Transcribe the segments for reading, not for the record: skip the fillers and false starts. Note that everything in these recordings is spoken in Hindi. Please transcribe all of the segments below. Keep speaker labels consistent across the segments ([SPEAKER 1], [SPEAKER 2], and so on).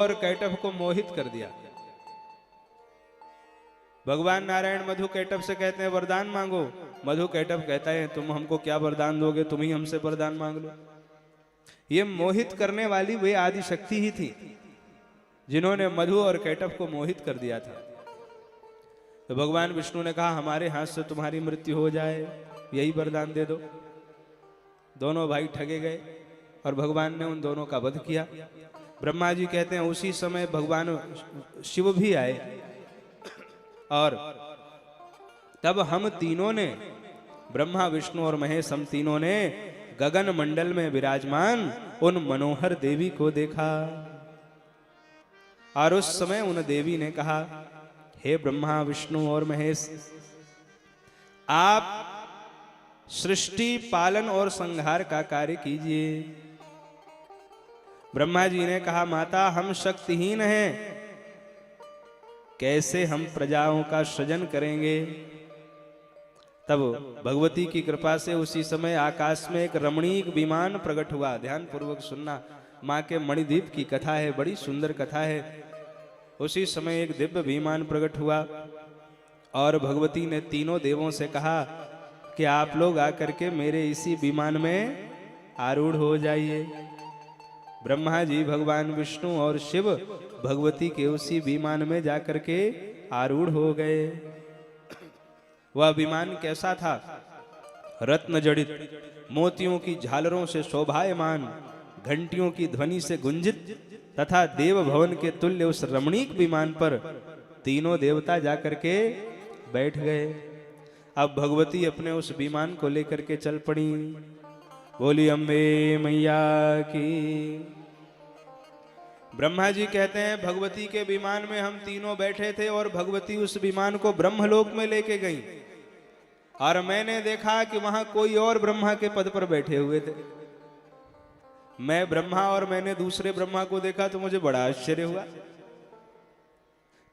[SPEAKER 1] और कैटभ को मोहित कर दिया। भगवान नारायण मधु कैटभ से कहते हैं वरदान मांगो। मधु कैटभ कहता है तुम हमको क्या वरदान दोगे, तुम ही हमसे वरदान मांग लो। ये मोहित करने वाली वे आदि शक्ति ही थी जिन्होंने मधु और कैटभ को मोहित कर दिया था। तो भगवान विष्णु ने कहा हमारे हाथ से तुम्हारी मृत्यु हो जाए, यही वरदान दे दो। दोनों भाई ठगे गए और भगवान ने उन दोनों का वध किया। ब्रह्मा जी कहते हैं उसी समय भगवान शिव भी आए और तब हम तीनों ने, ब्रह्मा विष्णु और महेश, हम तीनों ने गगन मंडल में विराजमान उन मनोहर देवी को देखा। और उस समय उन देवी ने कहा हे ब्रह्मा विष्णु और महेश, आप सृष्टि पालन और संहार का कार्य कीजिए। ब्रह्मा जी ने कहा माता हम शक्तिहीन हैं, कैसे हम प्रजाओं का सृजन करेंगे। तब भगवती की कृपा से उसी समय आकाश में एक रमणीक विमान प्रकट हुआ। ध्यान पूर्वक सुनना, माँ के मणिद्वीप की कथा है, बड़ी सुंदर कथा है। उसी समय एक दिव्य विमान प्रकट हुआ और भगवती ने तीनों देवों से कहा कि आप लोग आकर के मेरे इसी विमान में आरूढ़ हो जाइए। ब्रह्मा जी, भगवान विष्णु और शिव भगवती के उसी विमान में जाकर के आरूढ़ हो गए। वह विमान कैसा था? रत्न जड़ित, मोतियों की झालरों से शोभायमान, घंटियों की ध्वनि से गुंजित तथा देव भवन के तुल्य उस रमणीक विमान पर तीनों देवता जाकर के बैठ गए। अब भगवती अपने उस विमान को लेकर के चल पड़ी। बोली अम्बे मैया की। ब्रह्मा जी कहते हैं भगवती के विमान में हम तीनों बैठे थे और भगवती उस विमान को ब्रह्मलोक में लेके गई और मैंने देखा कि वहां कोई और ब्रह्मा के पद पर बैठे हुए थे। मैं ब्रह्मा और मैंने दूसरे ब्रह्मा को देखा तो मुझे बड़ा आश्चर्य हुआ।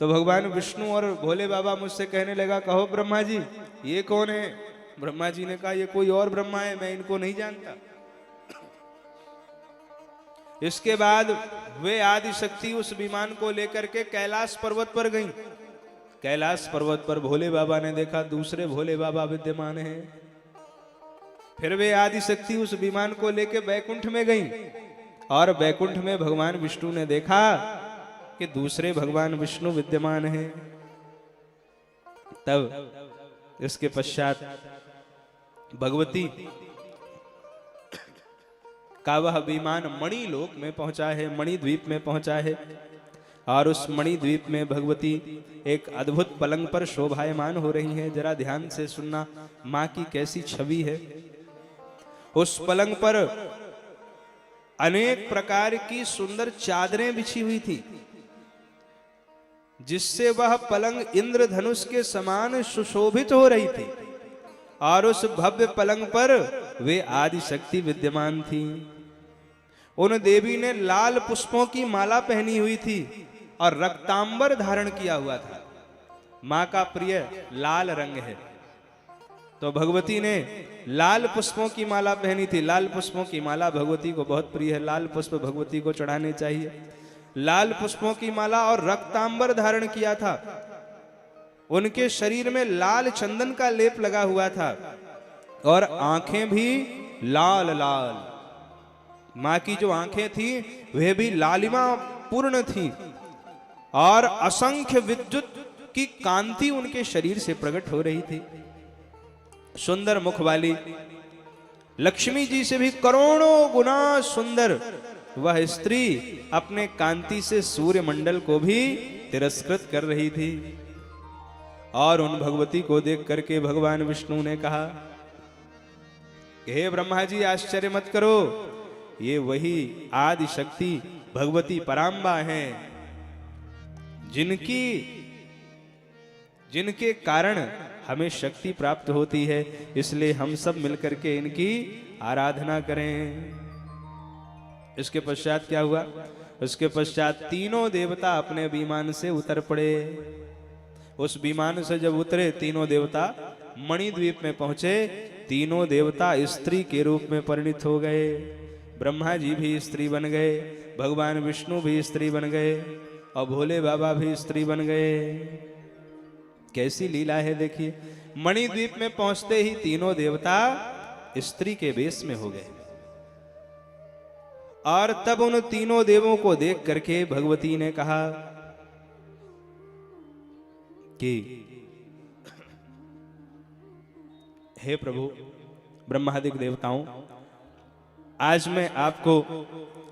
[SPEAKER 1] तो भगवान विष्णु और भोले बाबा मुझसे कहने लगा कहो ब्रह्मा जी ये कौन है। ब्रह्मा जी ने कहा ये कोई और ब्रह्मा है, मैं इनको नहीं जानता। इसके बाद वे आदि शक्ति उस विमान को लेकर के कैलाश पर्वत पर गईं। कैलाश पर्वत पर भोले बाबा ने देखा दूसरे भोले बाबा विद्यमान हैं। फिर वे आदि शक्ति उस विमान को लेकर बैकुंठ में गईं और बैकुंठ में भगवान विष्णु ने देखा कि दूसरे भगवान विष्णु विद्यमान हैं। तब इसके पश्चात भगवती का वह विमान मणिलोक में पहुंचा है, मणिद्वीप में पहुंचा है और उस मणिद्वीप में भगवती एक अद्भुत पलंग पर शोभायमान हो रही हैं। जरा ध्यान से सुनना, मां की कैसी छवि है। उस पलंग पर अनेक प्रकार की सुंदर चादरें बिछी हुई थी जिससे वह पलंग इंद्रधनुष के समान सुशोभित हो रही थी और उस भव्य पलंग पर वे आदि शक्ति विद्यमान थी। उन देवी ने लाल पुष्पों की माला पहनी हुई थी और रक्तांबर धारण किया हुआ था। मां का प्रिय लाल रंग है तो भगवती ने लाल पुष्पों की माला पहनी थी। लाल पुष्पों की माला भगवती को बहुत प्रिय है, लाल पुष्प भगवती को चढ़ाने चाहिए। लाल पुष्पों की माला और रक्तांबर धारण किया था। उनके शरीर में लाल चंदन का लेप लगा हुआ था और आंखें भी लाल लाल। मां की जो आंखें थी वह भी लालिमा पूर्ण थी और असंख्य विद्युत की कांति उनके शरीर से प्रकट हो रही थी। सुंदर मुख वाली, लक्ष्मी जी से भी करोड़ों गुना सुंदर वह स्त्री अपने कांति से सूर्य मंडल को भी तिरस्कृत कर रही थी। और उन भगवती को देख करके भगवान विष्णु ने कहा हे ब्रह्मा जी आश्चर्य मत करो, ये वही आदि शक्ति भगवती पराम्बा हैं जिनके कारण हमें शक्ति प्राप्त होती है। इसलिए हम सब मिलकर के इनकी आराधना करें। इसके पश्चात क्या हुआ? उसके पश्चात तीनों देवता अपने विमान से उतर पड़े। उस विमान से जब उतरे तीनों देवता मणिद्वीप में पहुंचे। तीनों देवता स्त्री के रूप में परिणित हो गए। ब्रह्मा जी भी स्त्री बन गए, भगवान विष्णु भी स्त्री बन गए और भोले बाबा भी स्त्री बन गए। कैसी लीला है देखिए। मणिद्वीप में पहुंचते ही तीनों देवता स्त्री के वेश में हो गए और तब उन तीनों देवों को देख करके भगवती ने कहा कि हे प्रभु ब्रह्मादिक देवताओं, आज मैं आपको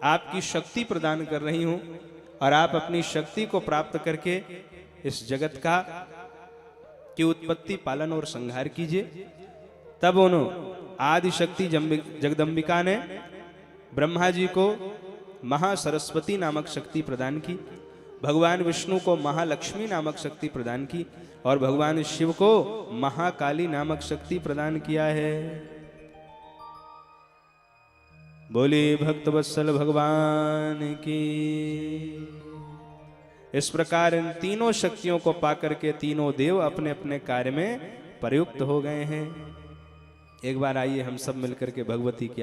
[SPEAKER 1] आपकी शक्ति प्रदान कर रही हूं और आप अपनी शक्ति को प्राप्त करके इस जगत का की उत्पत्ति, पालन और संहार कीजिए। तब उन आदि शक्ति जगदम्बिका ने ब्रह्मा जी को महासरस्वती नामक शक्ति प्रदान की, भगवान विष्णु को महालक्ष्मी नामक शक्ति प्रदान की और भगवान शिव को महाकाली नामक शक्ति प्रदान किया है। बोले भक्त वत्सल भगवान की। इस प्रकार इन तीनों शक्तियों को पाकर के तीनों देव अपने अपने कार्य में प्रयुक्त हो गए हैं। एक बार आइए हम सब मिलकर के भगवती की